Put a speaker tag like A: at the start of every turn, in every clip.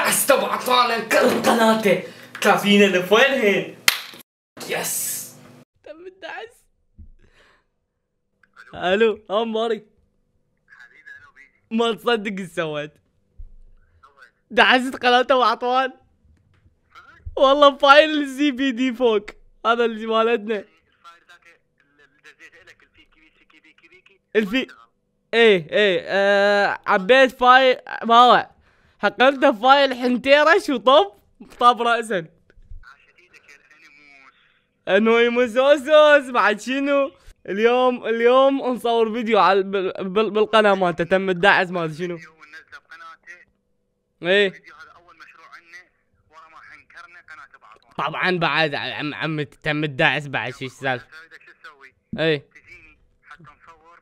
A: دعست ابو عطوان انقلب قناته. كافينا لفوينهن. يس تم الدعس. الو ماري
B: حبيبي. الو بيجي.
A: ما تصدق ايش سويت؟ دعست قناته ابو عطوان والله. فايل الزي بي دي فوق هذا اللي مالتنا.
B: الفايل ذاك اللي دزيته لك الفي
A: الفي ايه عبيت فايل ماوع حقلته فايل حنتيرش وطب طاب راسا.
B: عاشت ايدك يا الانيموس.
A: انويموس اوسوس بعد شنو؟ اليوم نصور فيديو على بالقناه مالته تم الدعس مال شنو؟
B: وننزله بقناته.
A: ايه
B: الفيديو هذا اول مشروع عنا ورا ما حنكرنا قناه ابو عطوان.
A: طبعا بعد عمي تم الدعس بعد شو السالفه؟
B: بدك شو تسوي؟
A: ايه
B: تجيني حتى نصور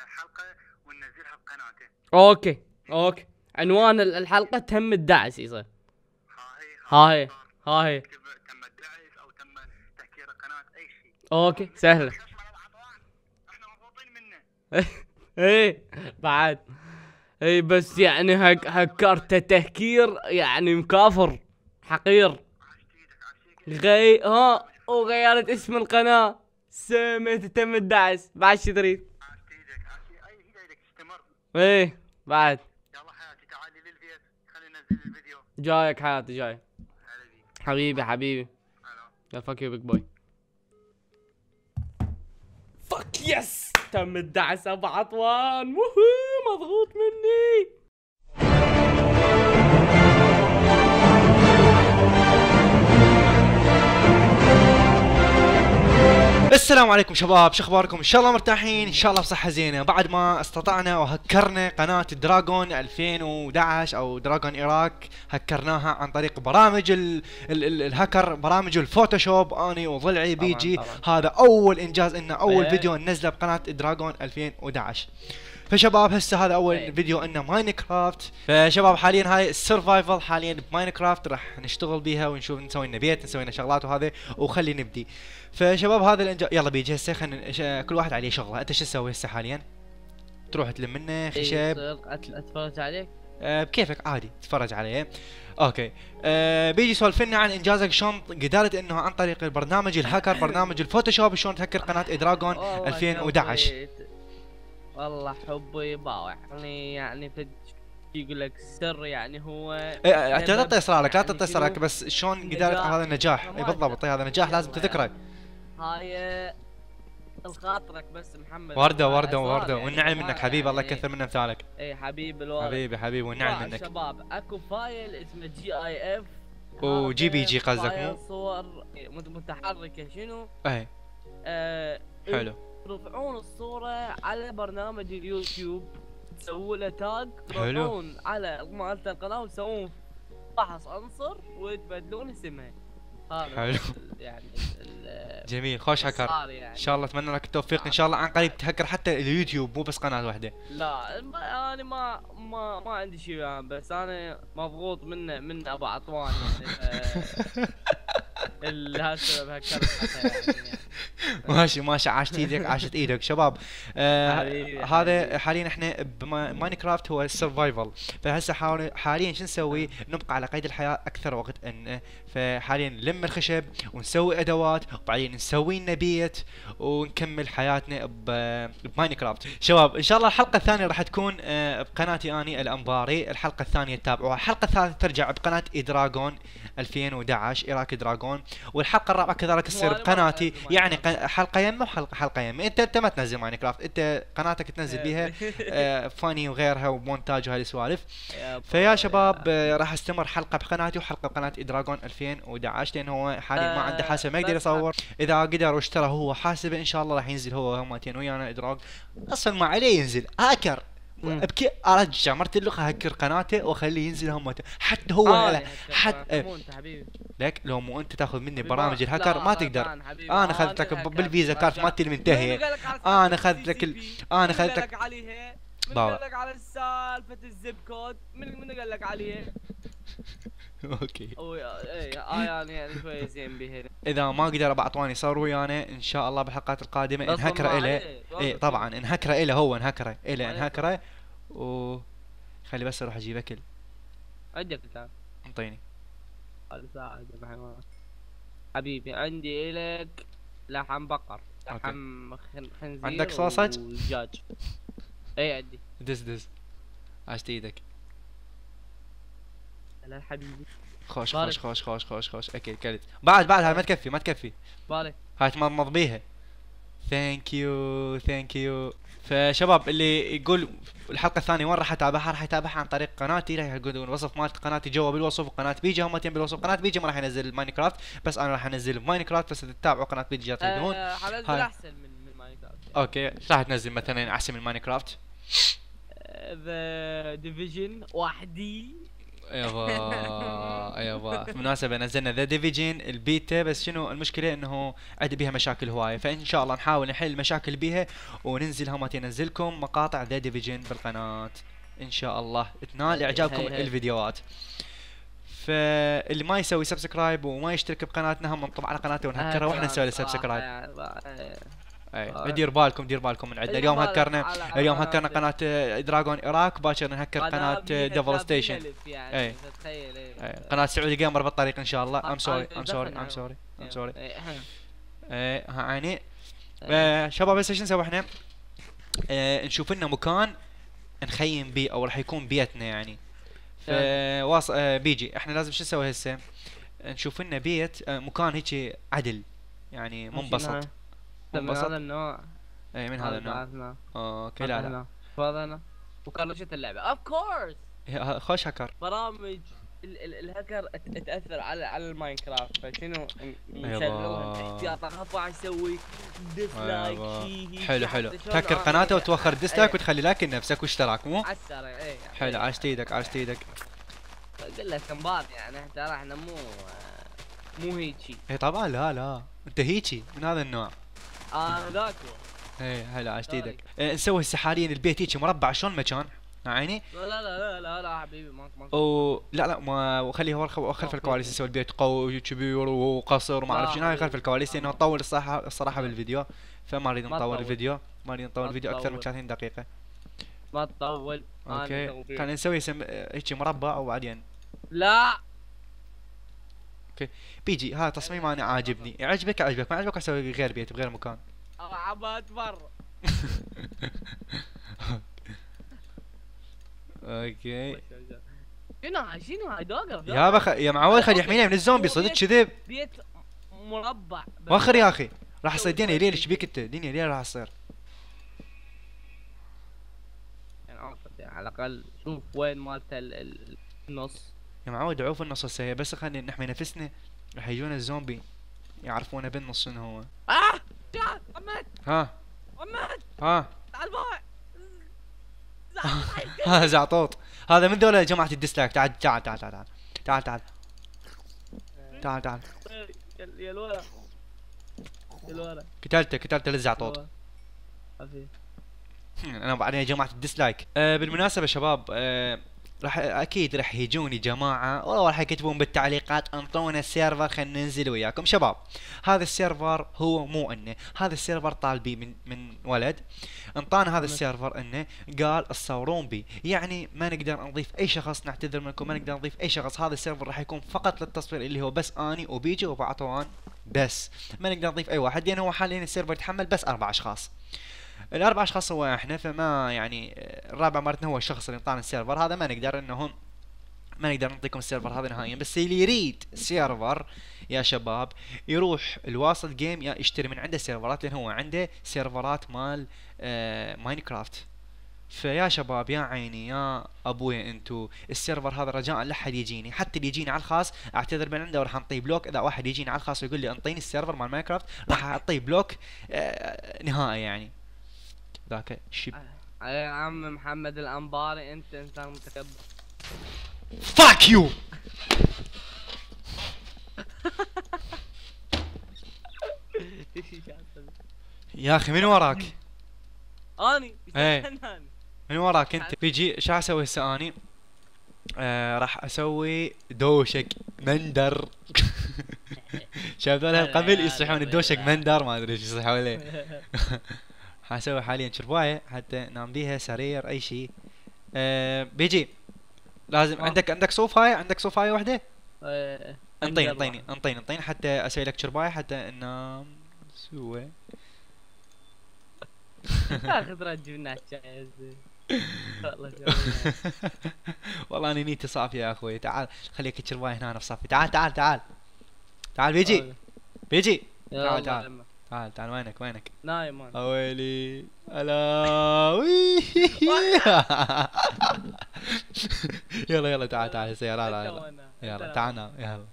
B: الحلقه وننزلها بقناته.
A: اوكي عنوان الحلقه تم الدعس يصير.
B: ها هي
A: ها هي
B: تم الدعس او تم تهكير القناه اي شيء.
A: اوكي سهله.
B: احنا مبسوطين منه.
A: ايه بعد ايه بس يعني هكرته تهكير يعني مكافر حقير. وغيرت اسم القناة سميت تم الدعس. بعد شو تريد؟
B: اي ايدك استمر.
A: ايه بعد
B: يلا حياتي تعالي للبيت خلينا ننزل الفيديو.
A: جايك حياتي جاي.
B: هلا بيك.
A: حبيبي يا فك يو بيج بوي. فك يس تم الدعس ابو عطوان. وهو مضغوط مني.
C: السلام عليكم شباب، شو اخباركم؟ ان شاء الله مرتاحين، ان شاء الله بصحة زينة. بعد ما استطعنا وهكرنا قناة دراغون 2011 او دراغون ايراك، هكرناها عن طريق برامج الهكر، برامج الفوتوشوب. اني وضلعي بيجي طبعاً. هذا اول انجاز لنا، اول فيديو ننزله بقناة دراغون 2011. فشباب هسه هذا اول فيديو انه ماينكرافت. فشباب حاليا هاي السرفايفل حاليا بماينكرافت، راح نشتغل بيها ونشوف نسوي لنا بيت، نسوي لنا شغلات وهذا. وخلي نبدي. فشباب هذا الانجاز يلا بيجي هسه خلينا كل واحد عليه شغله. انت شو تسوي هسه حاليا؟ تروح تلم لنا خشب.
A: اتفرج عليك؟
C: بكيفك عادي تتفرج عليه. اوكي. بيجي سولف لنا عن انجازك، شلون قدرت انه عن طريق البرنامج الهاكر، برنامج الفوتوشوب، شلون تهكر قناه دراغون 2011.
A: والله حبي باوع يعني يقول لك السر يعني هو
C: انت لا تعطي اسرارك، لا تعطي اسرارك، بس شلون قدرت على هذا النجاح؟ اي بالضبط، هذا النجاح لازم تذكره.
A: هاي الخاطرك بس محمد.
C: ورده يعني والنعم منك حبيبي، الله
A: يعني
C: يكثر من امثالك.
A: اي حبيبي الوالد.
C: حبيبي والنعم منك.
A: شباب اكو فايل اسمه جي اي اف
C: وجي بي جي قصدك مو؟
A: صور متحركه شنو؟
C: اي حلو.
A: ترفعون الصورة على برنامج اليوتيوب، تسووا له تاج،
C: حلو.
A: تروحون على مالت القناة وتسوون فحص عنصر وتبدلون اسمها. هذا
C: حلو.
A: يعني
C: جميل، خوش هكر.
A: يعني.
C: ان شاء الله اتمنى لك التوفيق ان شاء الله. عن قريب تهكر حتى اليوتيوب مو بس قناة واحدة.
A: لا انا ما عندي شيء يعني، بس انا مضغوط من ابو عطوان يعني. السبب هكرت يعني.
C: ماشي عاشت ايدك شباب. هذا حاليا احنا بماينكرافت هو السرفايفل. فهسه حاليا شو نسوي؟ نبقى على قيد الحياه اكثر وقت فحاليا نلم الخشب ونسوي ادوات وبعدين نسوي لنا بيت ونكمل حياتنا بماينكرافت. شباب ان شاء الله الحلقه الثانيه راح تكون بقناتي اني الانباري. الحلقه الثانيه تتابعوها. الحلقه الثالثه ترجع بقناه دراغون 2011 ايراك دراغون. والحلقه الرابعه كذلك تصير بقناتي، يعني حلقه يمه وحلقه يمه. انت ما تنزل ماينكرافت، انت قناتك تنزل بيها فاني وغيرها ومونتاج وهذه السوالف. فيا شباب راح استمر حلقه بقناتي وحلقه بقناه دراغون 2011، لان هو حاليا ما عنده حاسه ما يقدر يصور. اذا قدر واشترى هو حاسبه ان شاء الله راح ينزل هو همتين ويانا دراغ. اصلا ما عليه ينزل هاكر. ابكي ارجع مرت اللقه هكر قناته واخليه ينزل همته. حتى هو حتى لك لو مو انت تاخذ مني برامج الهاكر ما تقدر. انا اخذت لك بالفيزا كارت مالتي المنتهيه. انا اخذت لك انا اخذت لك
A: عليها. من قال لك على سالفه الزب كود؟ من قال لك عليها؟
C: اوكي.
A: يعني شوي زين بيها.
C: اذا ما قدر ابو عطوان يصور ويانا ان شاء الله بالحلقات القادمه انهكره له. اي طبعا انهكره له، هو انهكره له انهكره. خلي بس اروح اجيب اكل.
A: عندك الان؟
C: انطيني.
A: ساعة حيوان حبيبي. عندي إلك لحم بقر، لحم خنزير،
C: عندك صوصج؟
A: ودجاج. اي عندي.
C: دز عشت ايدك.
A: لا حبيبي.
C: خوش
A: بارك.
C: خوش خوش خوش خوش خوش اكيد كلت. بعد هاي ما تكفي ما تكفي.
A: بالك.
C: هاي تمضمض بيها. ثانك يو. فشباب اللي يقول الحلقه الثانيه وين راح اتابعها، راح اتابعها عن طريق قناتي، راح يقولون الوصف مالت قناتي جوا بالوصف، وقناه بيجي هم بالوصف. قناه بيجي ما راح ينزل ماينكرافت، بس انا راح انزل ماينكرافت، بس اذا تتابعوا قناه بيجي جات تدهون.
A: حنزل احسن من ماينكرافت يعني.
C: اوكي راح تنزل مثلا احسن من ماينكرافت.
A: ذا ديفيجن وحدي.
C: ايوه بالمناسبة نزلنا ذا ديفيجن البيتا، بس شنو المشكلة انه عندي بيها مشاكل هواية، فان شاء الله نحاول نحل المشاكل بيها وننزلها ما تنزلكم مقاطع ذا ديفيجن بالقناة ان شاء الله تنال اعجابكم الفيديوهات. فاللي ما يسوي سبسكرايب وما يشترك بقناتنا هم نطب على قناته ونهكرها واحنا نسوي له سبسكرايب. اي دير بالكم من عندنا. اليوم هكرنا قناة دراجون اراك، باكر نهكر قناة ديفل ستيشن. اي قناة سعودي جيمر بالطريق ان شاء الله. ام سوري. يعني شباب هسه شو نسوي احنا؟ نشوف لنا مكان نخيم بيه او راح يكون بيتنا يعني. بيجي احنا لازم شو نسوي هسه؟ نشوف لنا بيت مكان هيك عدل يعني منبسط.
A: من هذا النوع.
C: اي من هذا النوع. اوكي لا
A: تفضلنا. وكرشة اللعبة اوف كورس.
C: خوش هكر.
A: برامج الهكر تاثر على الماينكرافت، فشنو نشغلها احتياطا، خاف واحد يسوي ديسلايك شيء.
C: حلو تهكر قناته وتوخر ديسلايك وتخلي لايك لنفسك واشتراك مو؟
A: على السريع. اي
C: حلو عاشت ايدك.
A: قل لك انباط يعني ترى احنا مو هيجي.
C: اي طبعا لا انت هيجي من هذا النوع.
A: ذاك هو.
C: اي هلا عاشت ايدك. نسوي هسه حاليا البيت هيك مربع شلون مكان عيني.
A: لا حبيبي ماك
C: لا ما خليه هو خلف الكواليس. يسوي البيت قوي كبير وقصر وما اعرف شنو. هاي خلف الكواليس لانه نطول الصراحه بالفيديو، فما نريد نطول الفيديو. اكثر من 30 دقيقه.
A: ما تطول.
C: اوكي كان نسوي هيك مربع وبعدين
A: لا.
C: اوكي بيجي هذا تصميم انا عاجبني. يعجبك ما عجبك اسوي غير بيت بغير مكان.
A: عبات برا.
C: اوكي
A: شنو هاي دوغر
C: يا معود خلي يحمينا من الزومبي صدق كذب.
A: بيت مربع
C: واخر يا اخي راح يصير دنيا ليل. ايش بيك انت؟ دنيا ليل راح تصير
A: يعني على الاقل شوف وين مالته النص
C: يا معود. عوف النص هسه بس خلينا نحمي نفسنا. راح يجونا الزومبي يعرفونه بالنص شنو هو.
A: تعال عمد.
C: ها
A: تعال باع.
C: ها زعطوط. هذا من ذولا جماعة الديسلايك. تعال
A: يا الولد
C: قتلته للزعطوط. انا بعدين يا جماعة الديسلايك. بالمناسبة شباب راح اكيد راح يجوني جماعة وراح يكتبون بالتعليقات انطونا السيرفر خلينا ننزل وياكم. شباب هذا السيرفر هو مو انه هذا السيرفر طالبي من ولد انطانا هذا السيرفر انه قال تصورون بي، يعني ما نقدر نضيف اي شخص. نعتذر منكم ما نقدر نضيف اي شخص. هذا السيرفر راح يكون فقط للتصوير اللي هو بس اني وبيجي وبعطوان بس. ما نقدر نضيف اي واحد لان هو حاليا السيرفر يتحمل بس 4 اشخاص. الاربع اشخاص هو احنا، فما يعني الرابع مرتنا هو الشخص اللي انطانا السيرفر هذا. ما نقدر نعطيكم السيرفر هذا نهائيا. بس اللي يريد سيرفر يا شباب يروح الواصل جيم يا يشتري من عنده سيرفرات، لان هو عنده سيرفرات مال ماينكرافت. فيا شباب يا عيني يا ابويا انتو السيرفر هذا رجاء لا حد يجيني، حتى اللي يجيني على الخاص اعتذر من عنده وراح نطيه بلوك. اذا واحد يجيني على الخاص ويقول لي انطيني السيرفر مال ماينكرافت راح اعطيه بلوك نهائي يعني. ذاك الشيب
A: يا عم محمد الانباري انت انسان متكبر.
C: فاك يو. يا اخي من وراك؟
A: اني
C: من وراك انت؟ بيجي شو اسوي هسه اني؟ راح اسوي دوشك مندر. شايف ذولا قبل يصيحون الدوشك مندر ما ادري ايش يصيحون له. حاسوي حاليا شربايه حتى نام بيها سرير اي شيء. بيجي لازم عندك صوفايه، عندك صوفايه واحده.
A: إيه،
C: انطيني
A: عندي
C: انطيني انطيني انطيني حتى اسوي لك شربايه حتى ننام سوا.
A: اخذ رجلنا الشاي زين. والله جميل.
C: والله انا نيتي صافيه يا اخوي. تعال خليك شربايه هنا في صافي. تعال تعال تعال تعال بيجي بيجي. تعال تعال
A: يلا
C: تعال تعال. وينك
A: نايم انا.
C: اويلي الا وي. يلا تعال تعال هسه. يلا يلا تعال نام يلا.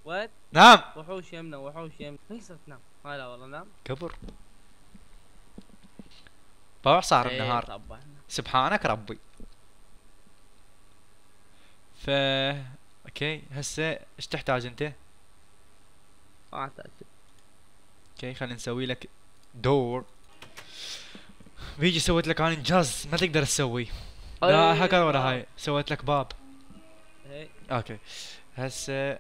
A: وات
C: نام.
A: وحوش يمنا ليش تنام؟ لا والله نام.
C: كبر طبعا صار
A: إيه،
C: النهار.
A: طبعا.
C: سبحانك ربي. ف اوكي هسه ايش تحتاج انت؟
A: ما احتاج.
C: اوكي خلينا نسوي لك دور. بيجي سويت لك انا انجاز ما تقدر تسوي. لا هكذا ورا هاي سويت لك باب.
A: إيه.
C: اوكي هسه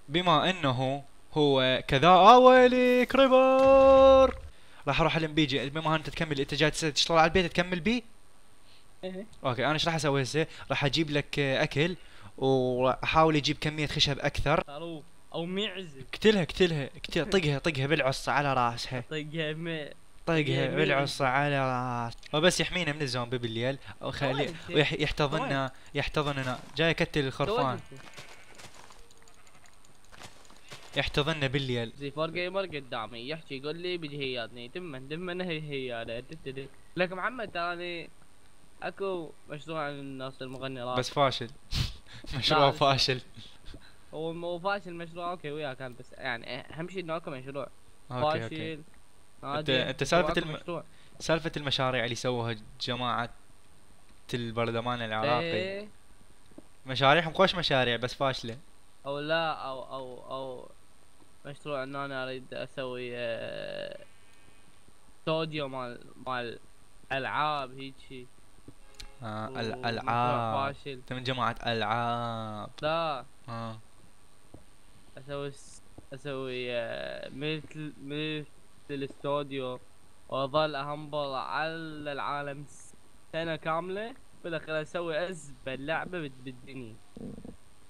C: بما انه هو كذا ويلي كريبر راح اروح الم بيجي. بما انت تكمل انت جاي تشتغل على البيت تكمل بي.
A: ايه
C: اوكي انا ايش راح اسوي هسه؟ راح اجيب لك اكل واحاول اجيب كمية خشب اكثر.
A: خروف او معز.
C: اقتلها طقها بالعصا على راسها. طقها بالعصا على راس وبس يحمينا من الزومبي بالليل او خلي يحتضننا. جاي يقتل الخرفان يحتضننا بالليل.
A: زي فور جيمر قدامي يحكي يقول لي بجهياتني دم هي لك محمد تراني اكو مشروع عن الناس المغني راب
C: بس فاشل. مشروع فاشل.
A: هو مو فاشل مشروع اوكي وياك كان بس يعني اهم شيء انه اكو مشروع
C: اوكي
A: فاشل.
C: انت سالفة المشاريع اللي سووها جماعة البرلمان العراقي.
A: ايه
C: مشاريعهم خوش مشاريع بس فاشلة.
A: او لا او مشروع انه انا اريد اسوي استوديو مال العاب هيجي.
C: الالعاب.
A: فاشل.
C: انت من جماعة العاب.
A: لا
C: اه
A: اسوي مثل الاستوديو واظل اهمبل على العالم سنة كاملة بالاخير اسوي ازبل لعبة بالدنيا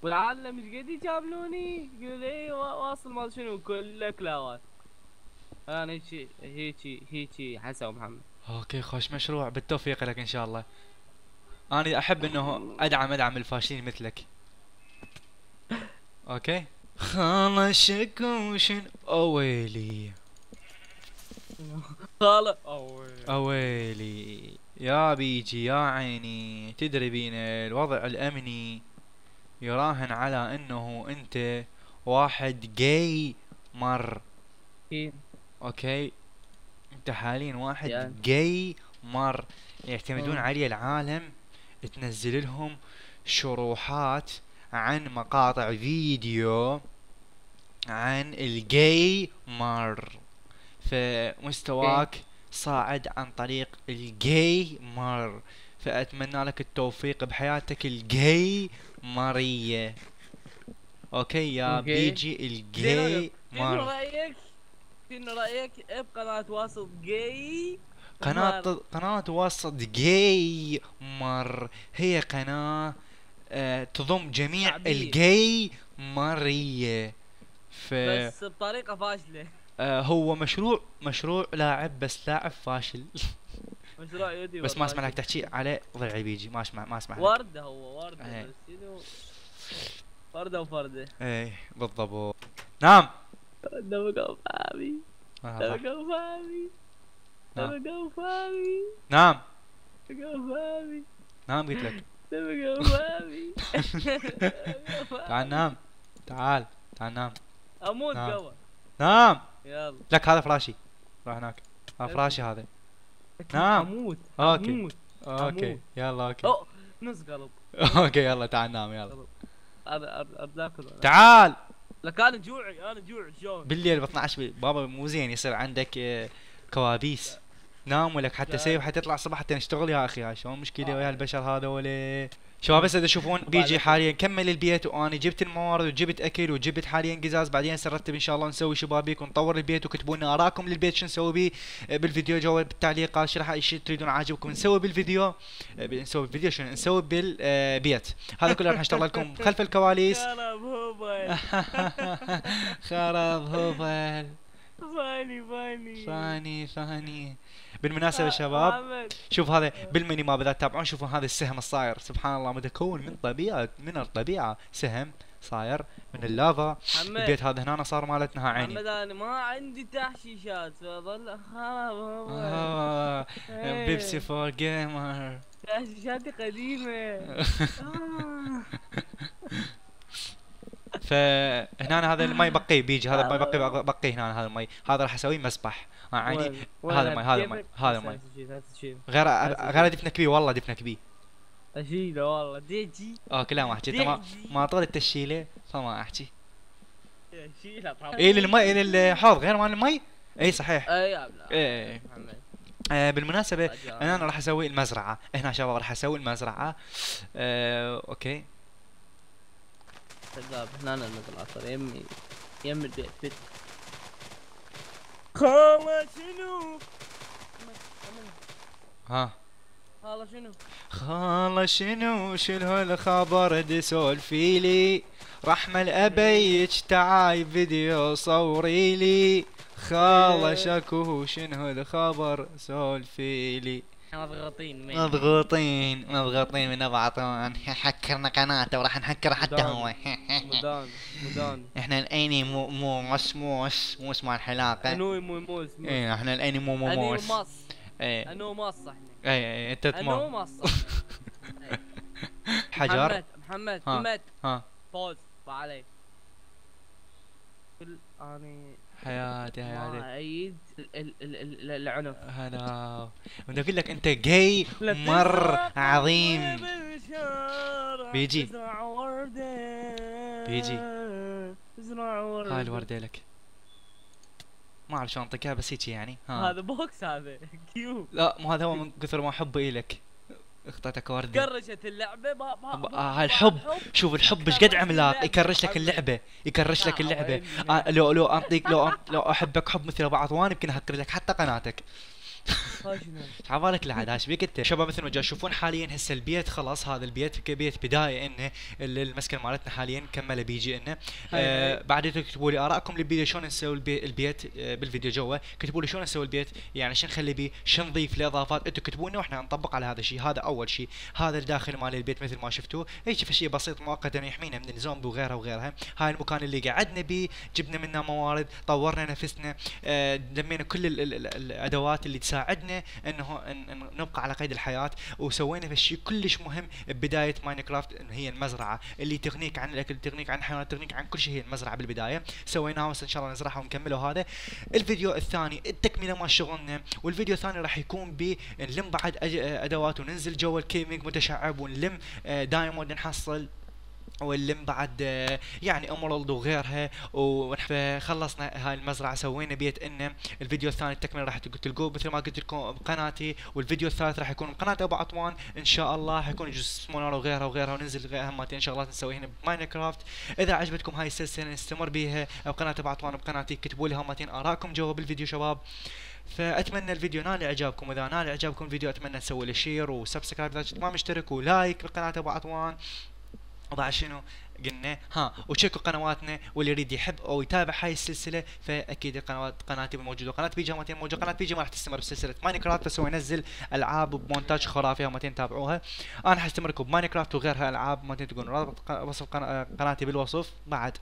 A: والعالم ايش قد يجاملوني يقول ايه واصل ما شنو كله كلاوات. انا هيجي حسن محمد.
C: اوكي خوش مشروع بالتوفيق لك ان شاء الله. انا احب انه ادعم الفاشلين مثلك. اوكي خلصكم شن اويلي
A: خاله
C: اويلي يا بيجي يا عيني. تدري بينا الوضع الامني يراهن على انه انت واحد جاي مر. اوكي انت حاليا واحد
A: يعني.
C: جاي مر يعتمدون علي العالم تنزل لهم شروحات عن مقاطع فيديو عن الجاي مر. فمستواك صاعد عن طريق الجاي مر. فأتمنى لك التوفيق بحياتك الجاي مرية. اوكي يا بيجي الجاي مر.
A: شنو رأيك بقناة واسط جاي؟
C: قناة وسط جاي مر هي قناة تضم جميع
A: شعبية.
C: الجاي مرية.
A: بس بطريقة فاشلة.
C: هو مشروع لاعب بس لاعب فاشل.
A: مشروع يوتيوب
C: بس ما اسمح لك تحكي عليه ضلعي بيجي ما اسمح لك.
A: وردة هو وردة بس شنو وردة وفردة.
C: ايه بالضبط. نام.
A: دمقوا فامي دمقوا فامي دمقوا فامي
C: نام
A: دمقوا فامي
C: نام قلت لك.
A: دمقوا فامي
C: تعال نام. تعال نام.
A: اموت قوة.
C: نام.
A: يلا
C: لك هذا فراشي. روح هناك. فراشي هذا. نام.
A: اموت
C: اوكي يلا اوكي.
A: نص قلب.
C: اوكي يلا تعال نام يلا.
A: انا
C: تعال.
A: لك انا جوعي شلون
C: بالليل ب 12 بابا مو زين يصير عندك كوابيس. نام ولك حتى سيف حتى يطلع الصبح حتى نشتغل يا اخي. هاي شلون مشكله ويا البشر هذول. شباب هسه تشوفون بيجي حاليا كمل البيت، وانا جبت الموارد وجبت اكل وجبت حاليا قزاز. بعدين سنرتب ان شاء الله نسوي شبابيك ونطور البيت، وكتبوا لنا اراءكم للبيت شو نسوي بيه بالفيديو جوا بالتعليقات. شو راح شيء تريدون عاجبكم نسوي بالفيديو، نسوي بالفيديو شنو نسوي بالبيت. هذا كله راح نشتغل لكم خلف الكواليس.
A: خرب هوبل.
C: خرب هوبل.
A: فاني
C: فاني. بالمناسبة شباب شوف هذا بالميني ماب اذا تتابعون شوفوا هذا السهم الصاير سبحان الله متكون من الطبيعة. سهم صاير من اللافا. البيت هذا هنا صار مالتنا. ها عيني
A: محمد انا ما عندي تحشيشات فظل خرب.
C: بيبسي فور جيمر.
A: تحشيشاتي قديمة.
C: فهنا هذا المي بقي بيجي. هذا المي بقي هنا. هذا المي هذا راح اسويه مسبح. عيني هذا المي هذا المي غير دفنك بيه والله دفنك بيه.
A: اشيله والله ديجي.
C: كلام احكي انت ما طول التشيله فما احكي.
A: اشيله طبعا.
C: اي للمي للحوض غير مال المي. اي صحيح.
A: اي
C: بالمناسبة انا راح اسوي المزرعة هنا شباب. راح اسوي المزرعة. اوكي
A: شباب هنا المزرعة صار يمي البيت. خاله شنو؟
C: ها
A: خاله شنو؟
C: شنو الخبر تسولفيلي؟ رحمة الأبيج تعاي فيديو صوريلي. خاله شكو شنو الخبر سولفيلي. مضغوطين من ابعطون. حكرنا قناته وراح نحكره حتى هو.
A: مدان
C: احنا الاني موس مال حلاقه.
A: انو موس.
C: ايه احنا الاني موس.
A: انو مص احنا.
C: اي انت
A: انو مص.
C: حجر.
A: محمد
C: ها
A: بوز علي. اني
C: حياتي
A: عيد العنف.
C: هلا بدي اقول لك انت جاي مر عظيم. بيجي هاي الوردة لك. ما اعرف شلون انطيك بس هيك يعني.
A: هذا بوكس هذا كيو.
C: لا مو هذا هو من كثر ما حبه الك اخطيتك وردة.
A: كرشت اللعبة
C: هاي الحب. شوف الحب ايش قد عملاق. يكرش لك اللعبة لو انطيك لو احبك حب مثل ابو عطوان يمكن اهكر لك حتى قناتك. عبالك لعد هاش بيك انت. شباب مثل ما تشوفون حاليا هسه البيت خلاص. هذا البيت كبيت بدايه انه المسكن مالتنا حاليا كمله بيجي انه. بعد تكتبوا لي ارائكم للفيديو شلون نسوي البيت بالفيديو جوا. كتبوا لي شلون نسوي البيت يعني شو نخلي بيه شو نضيف له اضافات. انتم كتبوا لنا واحنا نطبق على هذا الشيء. هذا اول شيء. هذا الداخل مال البيت مثل ما شفتوا هيك شيء بسيط مؤقتا يحمينا من الزومبي وغيرها. هاي المكان اللي قعدنا بيه جبنا منه موارد طورنا نفسنا. لمينا كل الادوات اللي تساعدنا انه نبقى على قيد الحياه. وسوينا في الشيء كلش مهم ببدايه ماينكرافت انه هي المزرعه اللي تغنيك عن الاكل تغنيك عن الحيوانات تغنيك عن كل شيء. هي المزرعه بالبدايه سويناها وان شاء الله نزرعها ونكمله. هذا الفيديو الثاني التكمله مال شغلنا. والفيديو الثاني راح يكون بنلم بعد ادوات وننزل جو الكيمينج متشعب ونلم دايموند نحصل ونلم بعد يعني امرالد وغيرها. وخلصنا هاي المزرعه سوينا بيت انه. الفيديو الثاني التكمله راح تلقوه مثل ما قلت لكم بقناتي. والفيديو الثالث راح يكون بقناه ابو عطوان ان شاء الله. حيكون جزء سمونار وغيرها وننزل غيرها همتين شغلات نسويها بماينكرافت. اذا عجبتكم هاي السلسله نستمر بيها بقناه ابو عطوان بقناتي. كتبوا لي همتين ارائكم جوا بالفيديو شباب. فاتمنى الفيديو نال اعجابكم. اذا نال اعجابكم الفيديو اتمنى تسوي لي شير وسبسكرايب اذا ما مشترك ولايك بقناه ابو عطوان. وبعد شنو قلنا وتشيكوا قنواتنا. واللي يريد يحب او يتابع هاي السلسله فاكيد قناتي موجوده. قناه بيجي همتين موجوده. قناه بيجي ما راح تستمر بسلسله ماينكرافت بس هو ينزل العاب بمونتاج خرافي همتين تابعوها. انا حستمركم بماينكرافت وغيرها العاب همتين تقولون رابط وصف قناتي بالوصف. بعد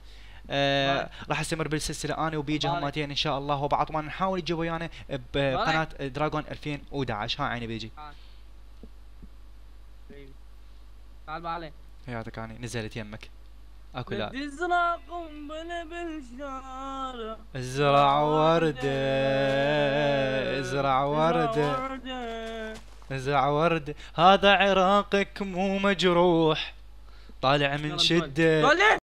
C: راح استمر بالسلسله انا وبيجي همتين ان شاء الله. وبعض ما نحاول يجيب ويانا بقناه دراجون 2011. ها عيني بيجي
A: تعال بعلي
C: حياتك اني نزلت يمك اكو لا.
A: ازرع قنبله بالشارع.
C: ازرع ورده ازرع ورده. هذا عراقك مو مجروح طالع من شده.